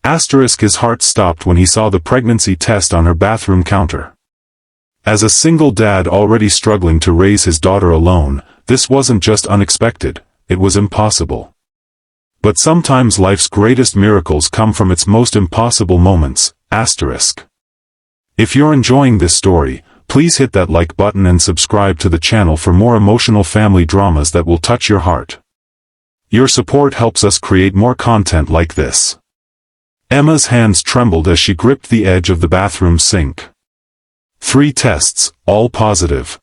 His heart stopped when he saw the pregnancy test on her bathroom counter. As a single dad already struggling to raise his daughter alone, this wasn't just unexpected, it was impossible. But sometimes life's greatest miracles come from its most impossible moments. If you're enjoying this story, please hit that like button and subscribe to the channel for more emotional family dramas that will touch your heart. Your support helps us create more content like this. Emma's hands trembled as she gripped the edge of the bathroom sink. 3 tests, all positive.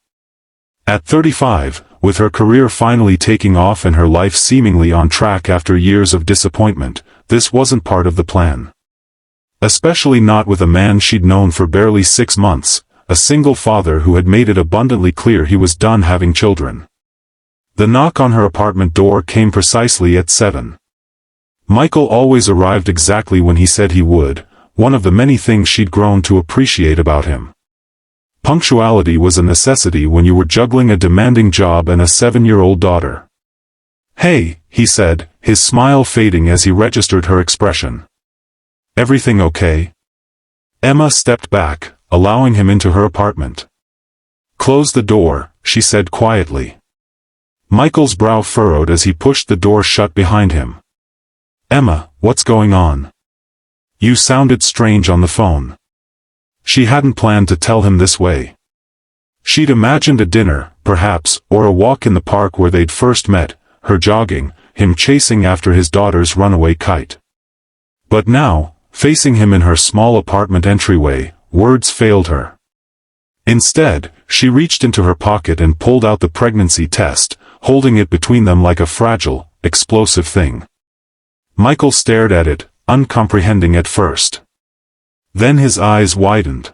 At 35, with her career finally taking off and her life seemingly on track after years of disappointment, this wasn't part of the plan. Especially not with a man she'd known for barely 6 months, a single father who had made it abundantly clear he was done having children. The knock on her apartment door came precisely at 7. Michael always arrived exactly when he said he would, one of the many things she'd grown to appreciate about him. Punctuality was a necessity when you were juggling a demanding job and a 7-year-old daughter. "Hey," he said, his smile fading as he registered her expression. "Everything okay?" Emma stepped back, allowing him into her apartment. "Close the door," she said quietly. Michael's brow furrowed as he pushed the door shut behind him. "Emma, what's going on? You sounded strange on the phone." She hadn't planned to tell him this way. She'd imagined a dinner, perhaps, or a walk in the park where they'd first met, her jogging, him chasing after his daughter's runaway kite. But now, facing him in her small apartment entryway, words failed her. Instead, she reached into her pocket and pulled out the pregnancy test, holding it between them like a fragile, explosive thing. Michael stared at it, uncomprehending at first. Then his eyes widened.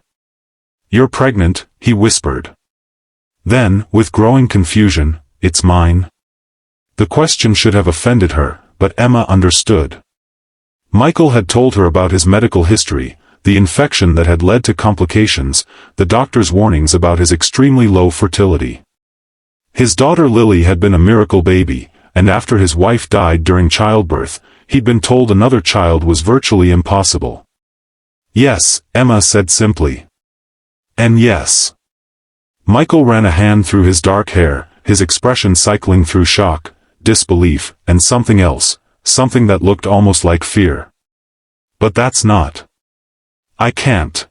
"You're pregnant," he whispered. Then, with growing confusion, "It's mine?" The question should have offended her, but Emma understood. Michael had told her about his medical history, the infection that had led to complications, the doctor's warnings about his extremely low fertility. His daughter Lily had been a miracle baby, and after his wife died during childbirth, he'd been told another child was virtually impossible. "Yes," Emma said simply. "And yes." Michael ran a hand through his dark hair, his expression cycling through shock, disbelief, and something else, something that looked almost like fear. "But that's not. I can't.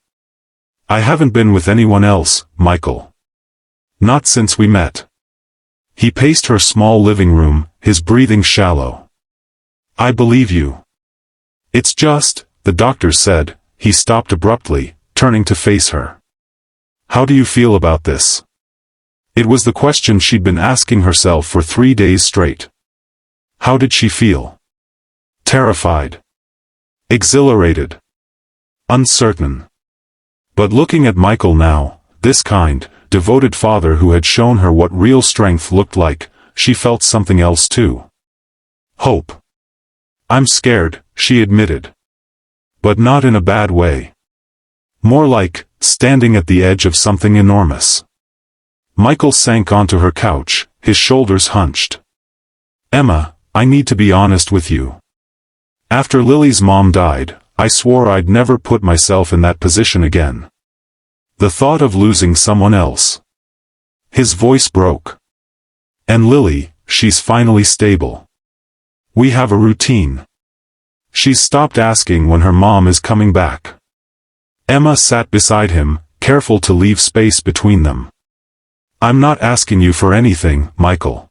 I haven't been with anyone else, Michael. Not since we met." He paced her small living room, his breathing shallow. "I believe you. It's just," the doctor said. He stopped abruptly, turning to face her. "How do you feel about this?" It was the question she'd been asking herself for 3 days straight. How did she feel? Terrified. Exhilarated. Uncertain. But looking at Michael now, this kind, devoted father who had shown her what real strength looked like, she felt something else too. Hope. "I'm scared," she admitted. But not in a bad way. More like, standing at the edge of something enormous. Michael sank onto her couch, his shoulders hunched. "Emma, I need to be honest with you. After Lily's mom died, I swore I'd never put myself in that position again. The thought of losing someone else." His voice broke. "And Lily, she's finally stable. We have a routine. She's stopped asking when her mom is coming back." Emma sat beside him, careful to leave space between them. "I'm not asking you for anything, Michael.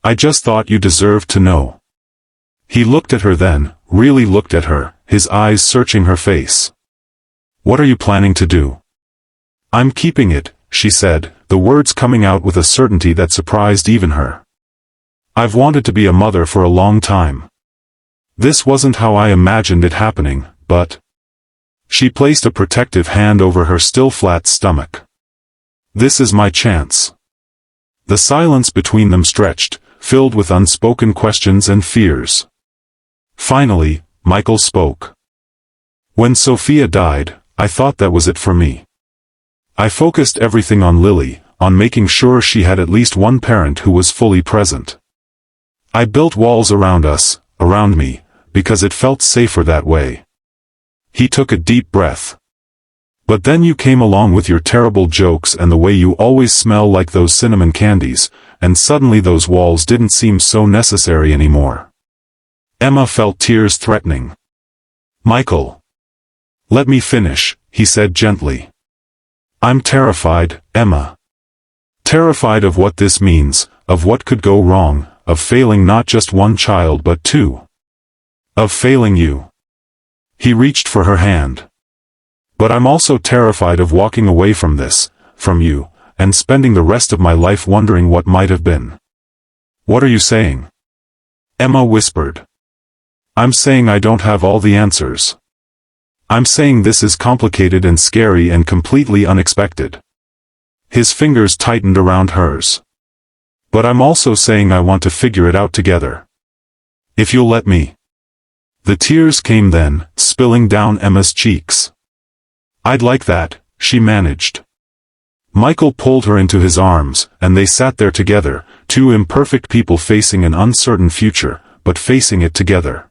I just thought you deserved to know." He looked at her then, really looked at her, his eyes searching her face. "What are you planning to do?" "I'm keeping it," she said, the words coming out with a certainty that surprised even her. "I've wanted to be a mother for a long time. This wasn't how I imagined it happening, but—" She placed a protective hand over her still flat stomach. "This is my chance." The silence between them stretched, filled with unspoken questions and fears. Finally, Michael spoke. "When Sophia died, I thought that was it for me. I focused everything on Lily, on making sure she had at least one parent who was fully present. I built walls around us, around me, because it felt safer that way. He took a deep breath. But then you came along with your terrible jokes and the way you always smell like those cinnamon candies, and suddenly those walls didn't seem so necessary anymore. Emma felt tears threatening. Michael. Let me finish, he said gently. I'm terrified, Emma. Terrified of what this means, of what could go wrong, of failing not just one child but two. Of failing you. He reached for her hand. But I'm also terrified of walking away from this, from you, and spending the rest of my life wondering what might have been. What are you saying? Emma whispered. I'm saying I don't have all the answers. I'm saying this is complicated and scary and completely unexpected. His fingers tightened around hers. But I'm also saying I want to figure it out together. If you'll let me. The tears came then, spilling down Emma's cheeks. I'd like that, she managed. Michael pulled her into his arms, and they sat there together, two imperfect people facing an uncertain future, but facing it together.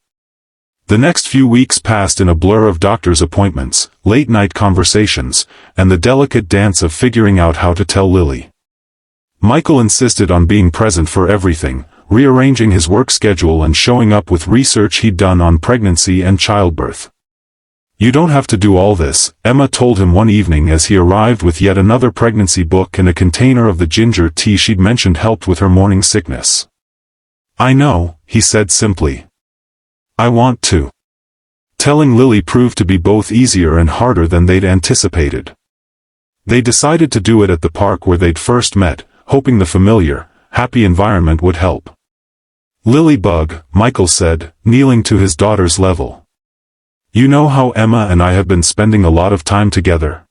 The next few weeks passed in a blur of doctor's appointments, late-night conversations, and the delicate dance of figuring out how to tell Lily. Michael insisted on being present for everything, rearranging his work schedule and showing up with research he'd done on pregnancy and childbirth. You don't have to do all this, Emma told him one evening as he arrived with yet another pregnancy book and a container of the ginger tea she'd mentioned helped with her morning sickness. I know, he said simply. I want to. Telling Lily proved to be both easier and harder than they'd anticipated. They decided to do it at the park where they'd first met, hoping the familiar, happy environment would help. Lily Bug, Michael said, kneeling to his daughter's level. You know how Emma and I have been spending a lot of time together?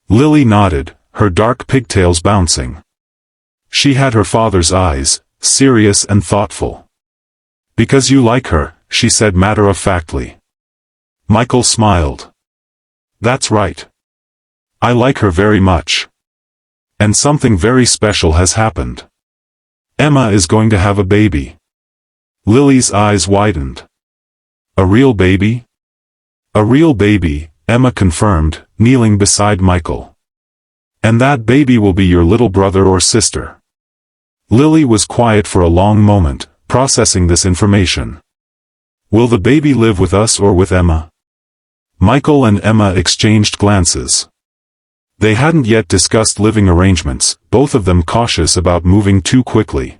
Lily nodded, her dark pigtails bouncing. She had her father's eyes, serious and thoughtful. Because you like her, she said matter-of-factly. Michael smiled. That's right. I like her very much. And something very special has happened. Emma is going to have a baby. Lily's eyes widened. A real baby? A real baby, Emma confirmed, kneeling beside Michael. And that baby will be your little brother or sister. Lily was quiet for a long moment, processing this information. Will the baby live with us or with Emma? Michael and Emma exchanged glances. They hadn't yet discussed living arrangements, both of them cautious about moving too quickly.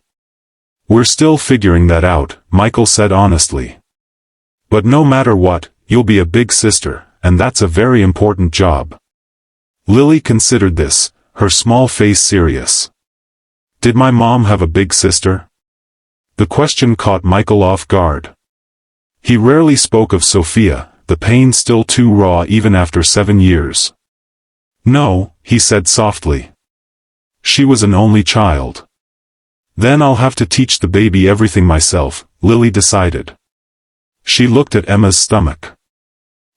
We're still figuring that out, Michael said honestly. But no matter what, you'll be a big sister, and that's a very important job. Lily considered this, her small face serious. Did my mom have a big sister? The question caught Michael off guard. He rarely spoke of Sophia, the pain still too raw even after 7 years. No, he said softly. She was an only child. Then I'll have to teach the baby everything myself, Lily decided. She looked at Emma's stomach.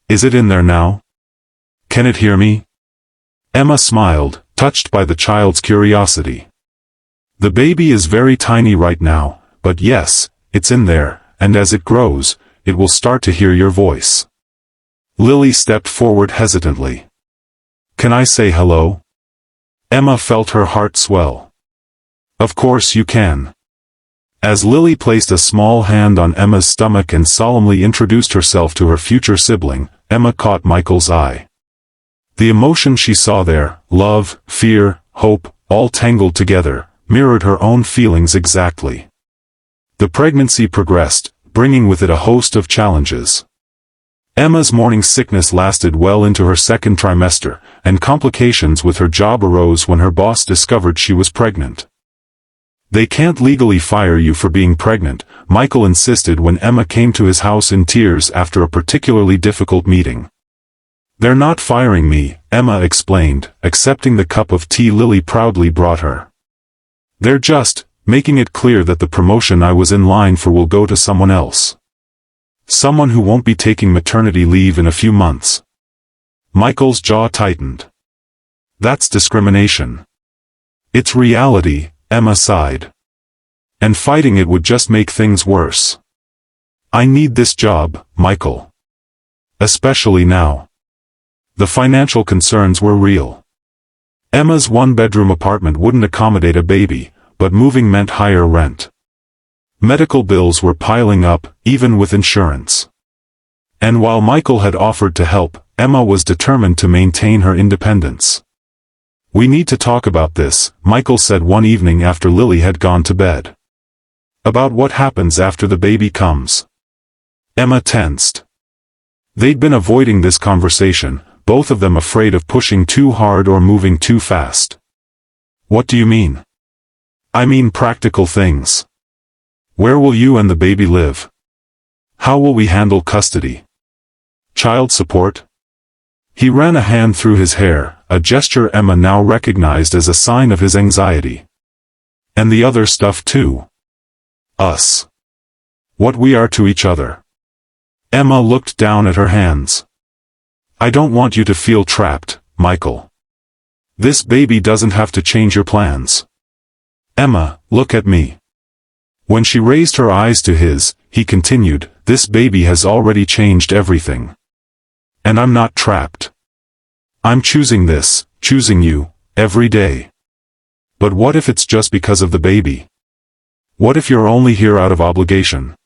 Is it in there now? Can it hear me? Emma smiled, touched by the child's curiosity. The baby is very tiny right now, but yes, it's in there, and as it grows, it will start to hear your voice. Lily stepped forward hesitantly. Can I say hello? Emma felt her heart swell. Of course you can. As Lily placed a small hand on Emma's stomach and solemnly introduced herself to her future sibling, Emma caught Michael's eye. The emotion she saw there, love, fear, hope, all tangled together, mirrored her own feelings exactly. The pregnancy progressed, bringing with it a host of challenges. Emma's morning sickness lasted well into her second trimester, and complications with her job arose when her boss discovered she was pregnant. They can't legally fire you for being pregnant, Michael insisted when Emma came to his house in tears after a particularly difficult meeting. They're not firing me, Emma explained, accepting the cup of tea Lily proudly brought her. They're just making it clear that the promotion I was in line for will go to someone else. Someone who won't be taking maternity leave in a few months. Michael's jaw tightened. That's discrimination. It's reality, Emma sighed. And fighting it would just make things worse. I need this job, Michael. especially now. The financial concerns were real. Emma's one-bedroom apartment wouldn't accommodate a baby, but moving meant higher rent. Medical bills were piling up, even with insurance. And while Michael had offered to help, Emma was determined to maintain her independence. "We need to talk about this," Michael said one evening after Lily had gone to bed. "About what happens after the baby comes." Emma tensed. They'd been avoiding this conversation, both of them afraid of pushing too hard or moving too fast. "What do you mean?" "I mean practical things. Where will you and the baby live? How will we handle custody? Child support?" He ran a hand through his hair, a gesture Emma now recognized as a sign of his anxiety. "And the other stuff too. Us. What we are to each other." Emma looked down at her hands. "I don't want you to feel trapped, Michael. This baby doesn't have to change your plans. Emma, look at me." When she raised her eyes to his, he continued, "This baby has already changed everything. And I'm not trapped. I'm choosing this, choosing you, every day. But what if it's just because of the baby? What if you're only here out of obligation?"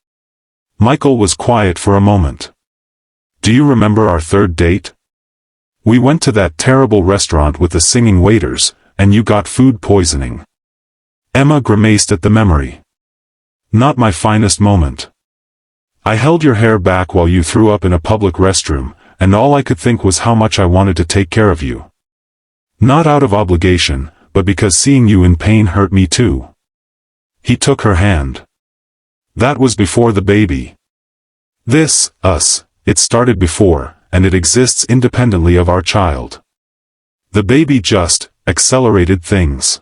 Michael was quiet for a moment. "Do you remember our third date? We went to that terrible restaurant with the singing waiters, and you got food poisoning." Emma grimaced at the memory. "Not my finest moment. I held your hair back while you threw up in a public restroom, and all I could think was how much I wanted to take care of you. Not out of obligation, but because seeing you in pain hurt me too." He took her hand. "That was before the baby. This, us, it started before, and it exists independently of our child. The baby just accelerated things."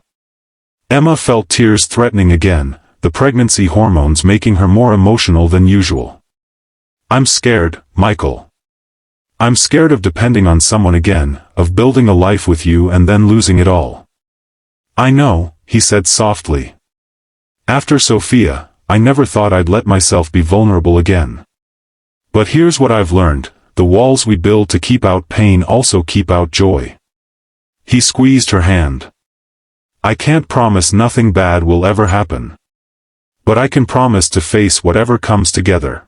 Emma felt tears threatening again, the pregnancy hormones making her more emotional than usual. "I'm scared, Michael. I'm scared of depending on someone again, of building a life with you and then losing it all." "I know," he said softly. "After Sophia, I never thought I'd let myself be vulnerable again. But here's what I've learned, the walls we build to keep out pain also keep out joy." He squeezed her hand. "I can't promise nothing bad will ever happen. But I can promise to face whatever comes together."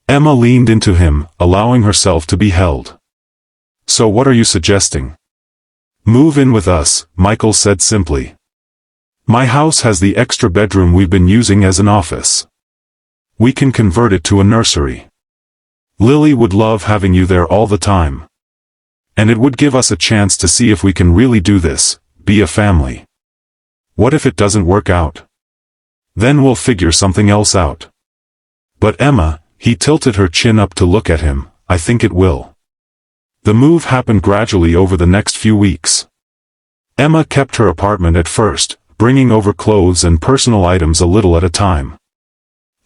Emma leaned into him, allowing herself to be held. "So what are you suggesting?" "Move in with us," Michael said simply. "My house has the extra bedroom we've been using as an office. We can convert it to a nursery. Lily would love having you there all the time. And it would give us a chance to see if we can really do this, be a family. What if it doesn't work out? Then we'll figure something else out." "But Emma," he tilted her chin up to look at him, "I think it will." The move happened gradually over the next few weeks. Emma kept her apartment at first, bringing over clothes and personal items a little at a time.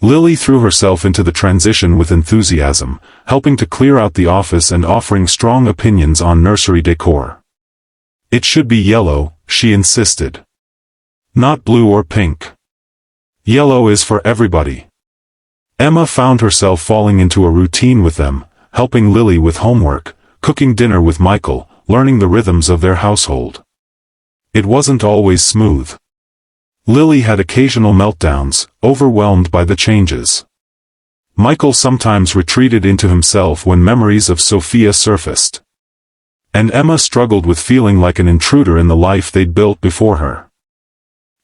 Lily threw herself into the transition with enthusiasm, helping to clear out the office and offering strong opinions on nursery decor. "It should be yellow," she insisted. "Not blue or pink. Yellow is for everybody." Emma found herself falling into a routine with them, helping Lily with homework, cooking dinner with Michael, learning the rhythms of their household. It wasn't always smooth. Lily had occasional meltdowns, overwhelmed by the changes. Michael sometimes retreated into himself when memories of Sophia surfaced. And Emma struggled with feeling like an intruder in the life they'd built before her.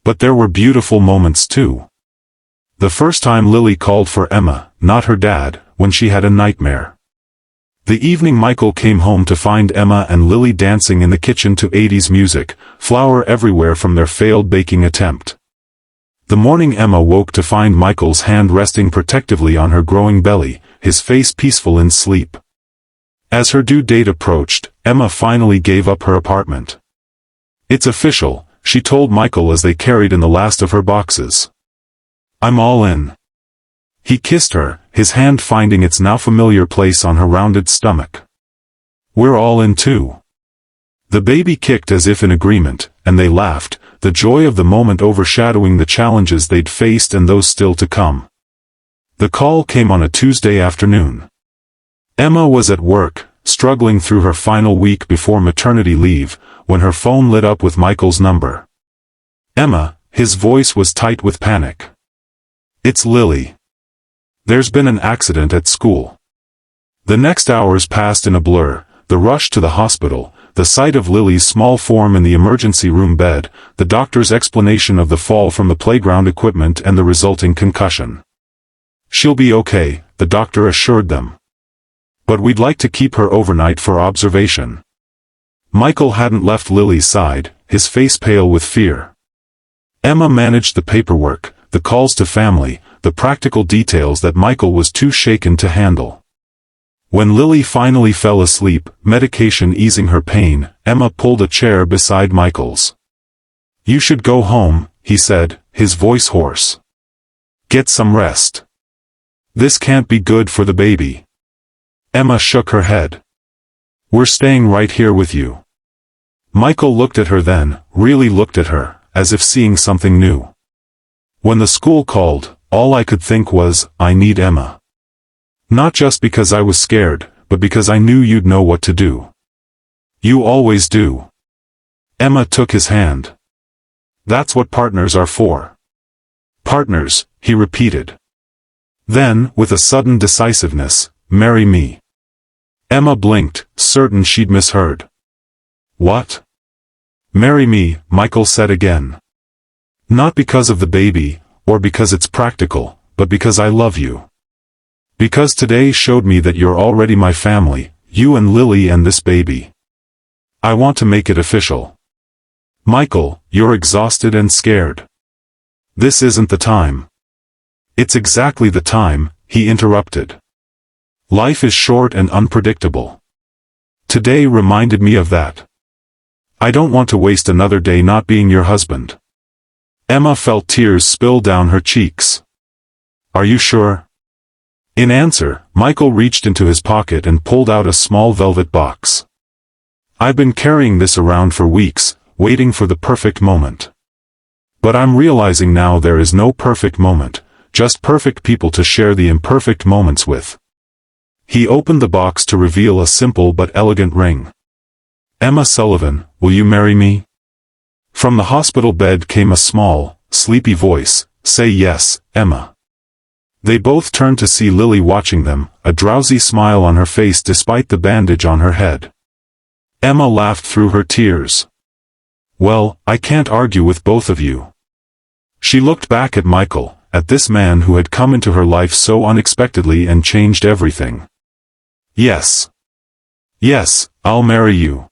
But there were beautiful moments too. The first time Lily called for Emma, not her dad, when she had a nightmare. The evening Michael came home to find Emma and Lily dancing in the kitchen to 80s music, flour everywhere from their failed baking attempt. The morning Emma woke to find Michael's hand resting protectively on her growing belly, his face peaceful in sleep. As her due date approached, Emma finally gave up her apartment. "It's official," she told Michael as they carried in the last of her boxes. "I'm all in." He kissed her, his hand finding its now familiar place on her rounded stomach. "We're all in too." The baby kicked as if in agreement, and they laughed, the joy of the moment overshadowing the challenges they'd faced and those still to come. The call came on a Tuesday afternoon. Emma was at work, struggling through her final week before maternity leave, when her phone lit up with Michael's number. "Emma," his voice was tight with panic. "It's Lily. There's been an accident at school." The next hours passed in a blur, the rush to the hospital, the sight of Lily's small form in the emergency room bed, the doctor's explanation of the fall from the playground equipment and the resulting concussion. "She'll be okay," the doctor assured them. "But we'd like to keep her overnight for observation." Michael hadn't left Lily's side, his face pale with fear. Emma managed the paperwork, the calls to family, the practical details that Michael was too shaken to handle. When Lily finally fell asleep, medication easing her pain, Emma pulled a chair beside Michael's. "You should go home," he said, his voice hoarse. "Get some rest. This can't be good for the baby." Emma shook her head. "We're staying right here with you." Michael looked at her then, really looked at her, as if seeing something new. "When the school called, all I could think was, I need Emma. Not just because I was scared, but because I knew you'd know what to do. You always do." Emma took his hand. "That's what partners are for." "Partners," he repeated. Then, with a sudden decisiveness, "Marry me." Emma blinked, certain she'd misheard. "What?" "Marry me," Michael said again. "Not because of the baby, or because it's practical, but because I love you. Because today showed me that you're already my family, you and Lily and this baby. I want to make it official." "Michael, you're exhausted and scared. This isn't the time." "It's exactly the time," he interrupted. "Life is short and unpredictable. Today reminded me of that. I don't want to waste another day not being your husband." Emma felt tears spill down her cheeks. "Are you sure?" In answer, Michael reached into his pocket and pulled out a small velvet box. "I've been carrying this around for weeks, waiting for the perfect moment. But I'm realizing now there is no perfect moment, just perfect people to share the imperfect moments with." He opened the box to reveal a simple but elegant ring. "Emma Sullivan, will you marry me?" From the hospital bed came a small, sleepy voice, "Say yes, Emma." They both turned to see Lily watching them, a drowsy smile on her face despite the bandage on her head. Emma laughed through her tears. "Well, I can't argue with both of you." She looked back at Michael, at this man who had come into her life so unexpectedly and changed everything. "Yes. Yes, I'll marry you."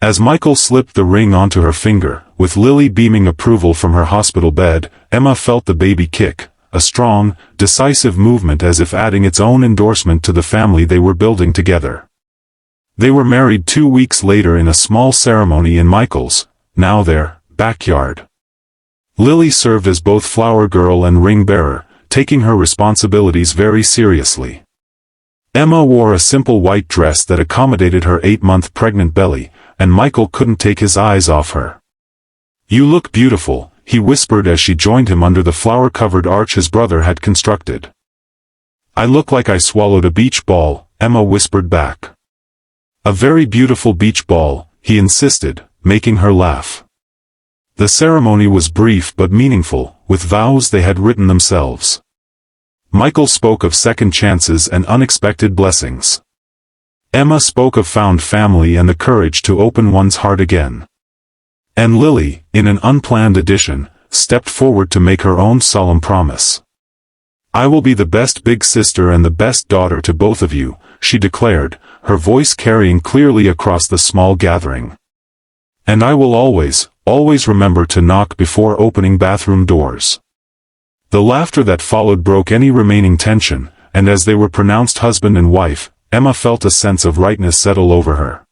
As Michael slipped the ring onto her finger, with Lily beaming approval from her hospital bed, Emma felt the baby kick, a strong, decisive movement as if adding its own endorsement to the family they were building together. They were married 2 weeks later in a small ceremony in Michael's, now their, backyard. Lily served as both flower girl and ring bearer, taking her responsibilities very seriously. Emma wore a simple white dress that accommodated her 8-month pregnant belly, and Michael couldn't take his eyes off her. "You look beautiful," he whispered as she joined him under the flower-covered arch his brother had constructed. "I look like I swallowed a beach ball," Emma whispered back. "A very beautiful beach ball," he insisted, making her laugh. The ceremony was brief but meaningful, with vows they had written themselves. Michael spoke of second chances and unexpected blessings. Emma spoke of found family and the courage to open one's heart again. And Lily, in an unplanned addition, stepped forward to make her own solemn promise. "I will be the best big sister and the best daughter to both of you," she declared, her voice carrying clearly across the small gathering. "And I will always, always remember to knock before opening bathroom doors." The laughter that followed broke any remaining tension, and as they were pronounced husband and wife, Emma felt a sense of rightness settle over her.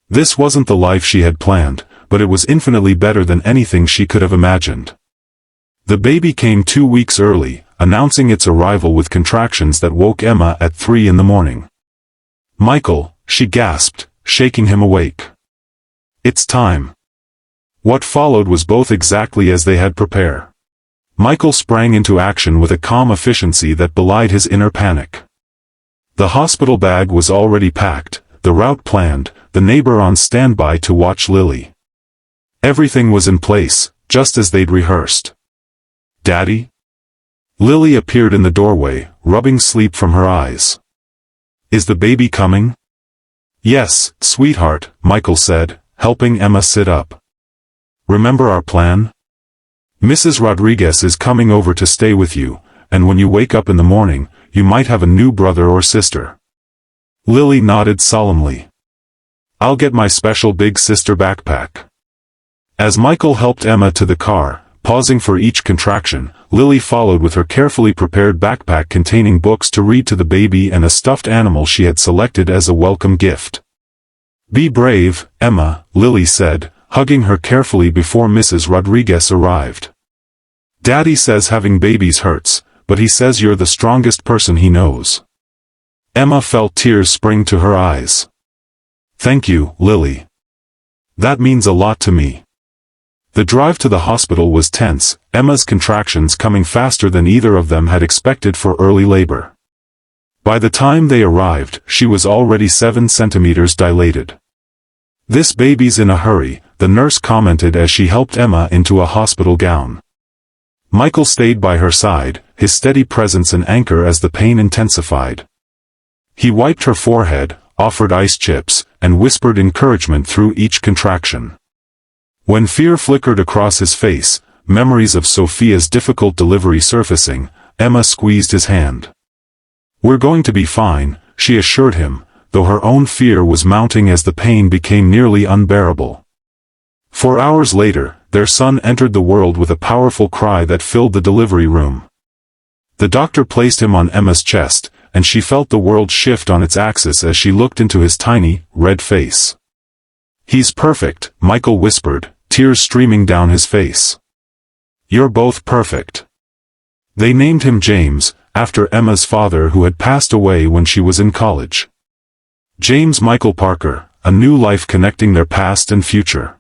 This wasn't the life she had planned, but it was infinitely better than anything she could have imagined. The baby came 2 weeks early, announcing its arrival with contractions that woke Emma at 3 in the morning. "Michael," she gasped, shaking him awake. "It's time." What followed was both exactly as they had prepared. Michael sprang into action with a calm efficiency that belied his inner panic. The hospital bag was already packed, the route planned, the neighbor on standby to watch Lily. Everything was in place, just as they'd rehearsed. "Daddy?" Lily appeared in the doorway, rubbing sleep from her eyes. "Is the baby coming?" "Yes, sweetheart," Michael said, helping Emma sit up. "Remember our plan? Mrs. Rodriguez is coming over to stay with you, and when you wake up in the morning, you might have a new brother or sister." Lily nodded solemnly. "I'll get my special big sister backpack." As Michael helped Emma to the car, pausing for each contraction, Lily followed with her carefully prepared backpack containing books to read to the baby and a stuffed animal she had selected as a welcome gift. "Be brave, Emma," Lily said, hugging her carefully before Mrs. Rodriguez arrived. "Daddy says having babies hurts, but he says you're the strongest person he knows." Emma felt tears spring to her eyes. "Thank you, Lily. That means a lot to me." The drive to the hospital was tense, Emma's contractions coming faster than either of them had expected for early labor. By the time they arrived, she was already 7 centimeters dilated. "This baby's in a hurry," the nurse commented as she helped Emma into a hospital gown. Michael stayed by her side, his steady presence an anchor as the pain intensified. He wiped her forehead, offered ice chips, and whispered encouragement through each contraction. When fear flickered across his face, memories of Sophia's difficult delivery surfacing, Emma squeezed his hand. "We're going to be fine," she assured him, though her own fear was mounting as the pain became nearly unbearable. 4 hours later, their son entered the world with a powerful cry that filled the delivery room. The doctor placed him on Emma's chest, and she felt the world shift on its axis as she looked into his tiny, red face. "He's perfect," Michael whispered, tears streaming down his face. "You're both perfect." They named him James, after Emma's father who had passed away when she was in college. James Michael Parker, a new life connecting their past and future.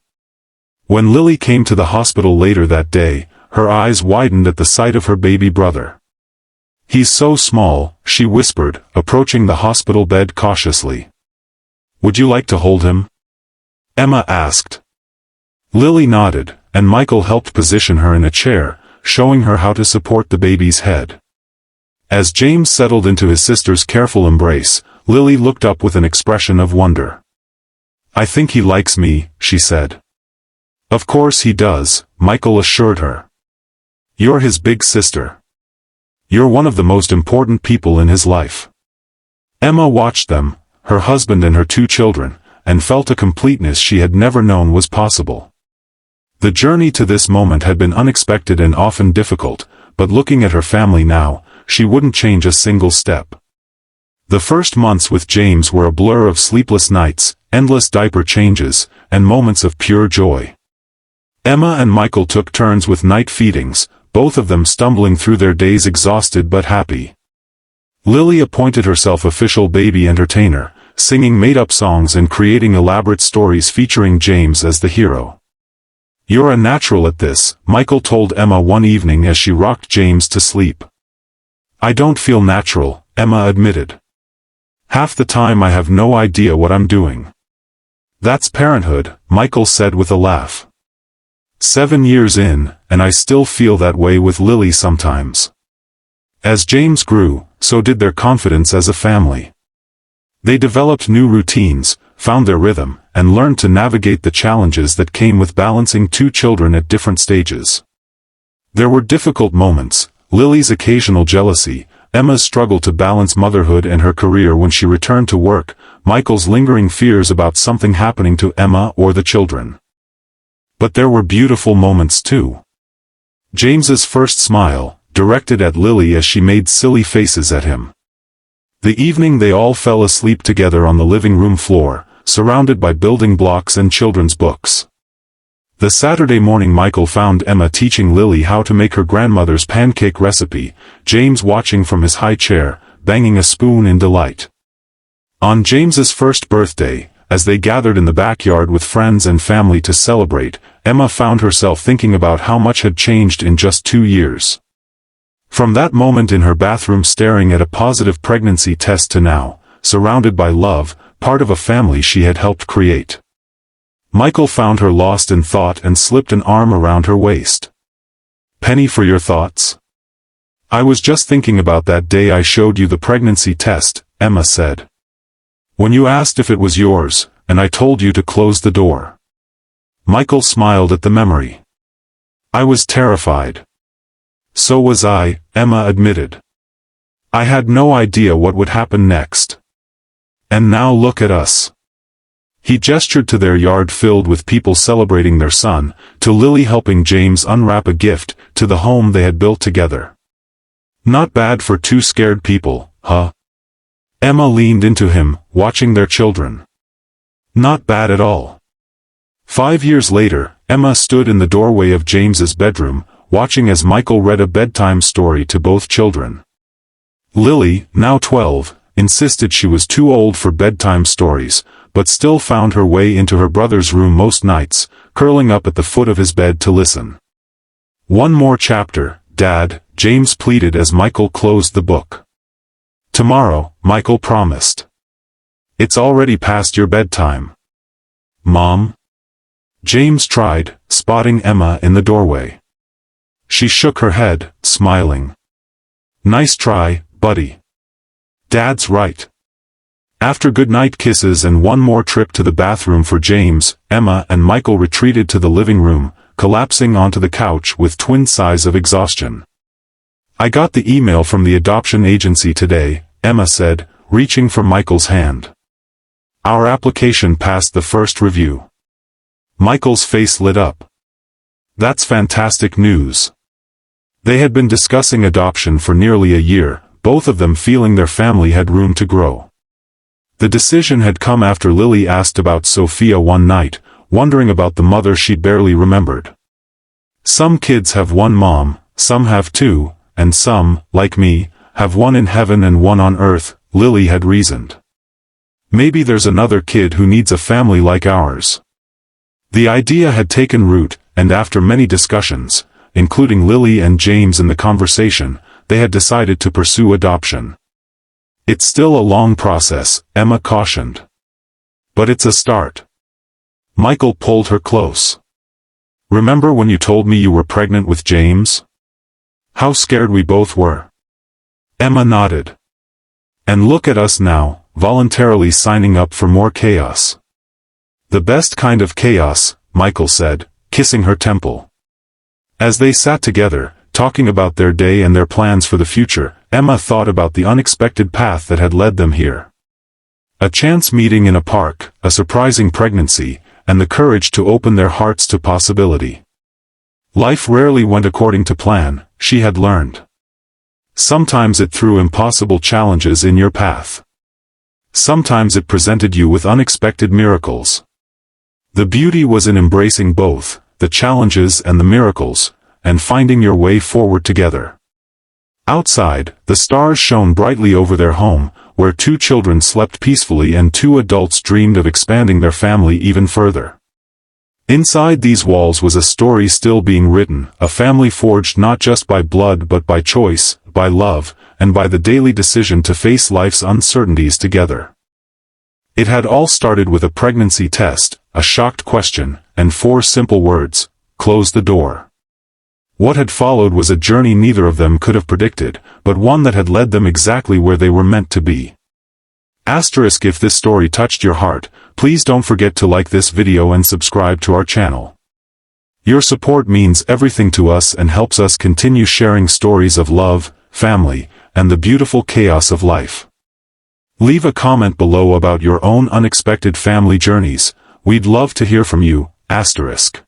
When Lily came to the hospital later that day, her eyes widened at the sight of her baby brother. "He's so small," she whispered, approaching the hospital bed cautiously. "Would you like to hold him?" Emma asked. Lily nodded, and Michael helped position her in a chair, showing her how to support the baby's head. As James settled into his sister's careful embrace, Lily looked up with an expression of wonder. "I think he likes me," she said. "Of course he does," Michael assured her. "You're his big sister. You're one of the most important people in his life." Emma watched them, her husband and her 2 children, and felt a completeness she had never known was possible. The journey to this moment had been unexpected and often difficult, but looking at her family now, she wouldn't change a single step. The first months with James were a blur of sleepless nights, endless diaper changes, and moments of pure joy. Emma and Michael took turns with night feedings, both of them stumbling through their days exhausted but happy. Lily appointed herself official baby entertainer, singing made-up songs and creating elaborate stories featuring James as the hero. "You're a natural at this," Michael told Emma one evening as she rocked James to sleep. "I don't feel natural," Emma admitted. "Half the time I have no idea what I'm doing." "That's parenthood," Michael said with a laugh. 7 years in, and I still feel that way with Lily sometimes. As James grew, so did their confidence as a family. They developed new routines, found their rhythm, and learned to navigate the challenges that came with balancing 2 children at different stages. There were difficult moments, Lily's occasional jealousy, Emma's struggle to balance motherhood and her career when she returned to work, Michael's lingering fears about something happening to Emma or the children. But there were beautiful moments too. James's first smile, directed at Lily as she made silly faces at him. The evening they all fell asleep together on the living room floor, surrounded by building blocks and children's books. The Saturday morning Michael found Emma teaching Lily how to make her grandmother's pancake recipe, James watching from his high chair, banging a spoon in delight. On James's first birthday, as they gathered in the backyard with friends and family to celebrate, Emma found herself thinking about how much had changed in just 2 years. From that moment in her bathroom staring at a positive pregnancy test to now, surrounded by love, part of a family she had helped create. Michael found her lost in thought and slipped an arm around her waist. "Penny, for your thoughts?" "I was just thinking about that day I showed you the pregnancy test," Emma said. "When you asked if it was yours, and I told you to close the door." Michael smiled at the memory. "I was terrified." "So was I," Emma admitted. "I had no idea what would happen next. And now look at us." He gestured to their yard filled with people celebrating their son, to Lily helping James unwrap a gift, to the home they had built together. "Not bad for two scared people, huh?" Emma leaned into him, watching their children. "Not bad at all." 5 years later, Emma stood in the doorway of James's bedroom, watching as Michael read a bedtime story to both children. Lily, now 12, insisted she was too old for bedtime stories, but still found her way into her brother's room most nights, curling up at the foot of his bed to listen. "One more chapter, Dad," James pleaded as Michael closed the book. "Tomorrow," Michael promised. "It's already past your bedtime." "Mom?" James tried, spotting Emma in the doorway. She shook her head, smiling. "Nice try, buddy. Dad's right." After goodnight kisses and one more trip to the bathroom for James, Emma and Michael retreated to the living room, collapsing onto the couch with twin sighs of exhaustion. "I got the email from the adoption agency today," Emma said, reaching for Michael's hand. "Our application passed the first review." Michael's face lit up. "That's fantastic news." They had been discussing adoption for nearly a year, both of them feeling their family had room to grow. The decision had come after Lily asked about Sophia one night, wondering about the mother she'd barely remembered. "Some kids have one mom, some have two, and some, like me, have one in heaven and one on earth," Lily had reasoned. "Maybe there's another kid who needs a family like ours." The idea had taken root, and after many discussions, including Lily and James in the conversation, they had decided to pursue adoption. "It's still a long process," Emma cautioned. "But it's a start." Michael pulled her close. "Remember when you told me you were pregnant with James? How scared we both were." Emma nodded. "And look at us now, voluntarily signing up for more chaos." "The best kind of chaos," Michael said, kissing her temple. As they sat together, talking about their day and their plans for the future, Emma thought about the unexpected path that had led them here. A chance meeting in a park, a surprising pregnancy, and the courage to open their hearts to possibility. Life rarely went according to plan, she had learned. Sometimes it threw impossible challenges in your path. Sometimes it presented you with unexpected miracles. The beauty was in embracing both, the challenges and the miracles, and finding your way forward together. Outside, the stars shone brightly over their home, where two children slept peacefully and two adults dreamed of expanding their family even further. Inside these walls was a story still being written, a family forged not just by blood but by choice, by love, and by the daily decision to face life's uncertainties together. It had all started with a pregnancy test, a shocked question, and 4 simple words: close the door. What had followed was a journey neither of them could have predicted, but one that had led them exactly where they were meant to be. Asterisk: if this story touched your heart, please don't forget to like this video and subscribe to our channel. Your support means everything to us and helps us continue sharing stories of love, family, and the beautiful chaos of life. Leave a comment below about your own unexpected family journeys. We'd love to hear from you. Asterisk.